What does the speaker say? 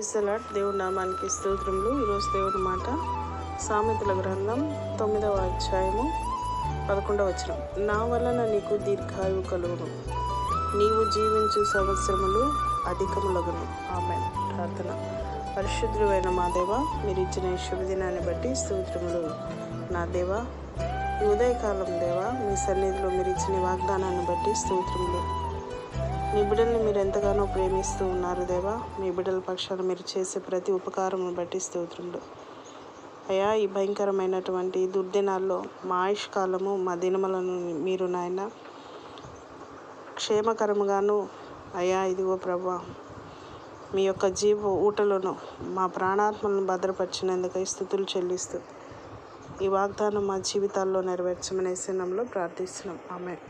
ఇస్తలాట్ దేవుడి నామానికి స్తోత్రములు. ఈరోజు దేవుడి మాట సామెతల గ్రంథం 9వ అధ్యాయము 11వ వచనం. నా వలన నీకు దీర్ఘాయువు కలుగును, నీవు జీవించు సంవత్సరములు అధికములగును. ఆమేన్. ప్రార్థన. పరిశుద్ధుడైన మా దేవ, మీరు ఇచ్చిన ఈ శుభదినాన్ని బట్టి స్తోత్రములు. నా దేవ, ఈ ఉదయకాలం దేవ, మీ సన్నిధిలో మీరు ఇచ్చిన వాగ్దానాన్ని బట్టి స్తోత్రములు. మీ బిడ్డల్ని మీరు ఎంతగానో ప్రేమిస్తూ ఉన్నారు దేవా. మీ బిడ్డల పక్షాన మీరు చేసే ప్రతి ఉపకారమును బట్టి స్తోత్రములు అయ్యా. ఈ భయంకరమైనటువంటి దుర్దినాల్లో మా ఆయుష్కాలము, మా దినములను మీరు నాయన క్షేమకరముగాను అయ్యా, ఇదిగో ప్రభా, మీ యొక్క జీవ ఊటలను మా ప్రాణాత్మలను భద్రపరిచినందుకై స్తుతులు చెల్లిస్తూ ఈ వాగ్దానం మా జీవితాల్లో నెరవేర్చమనే నామములో ప్రార్థిస్తున్నాం. ఆమేన్.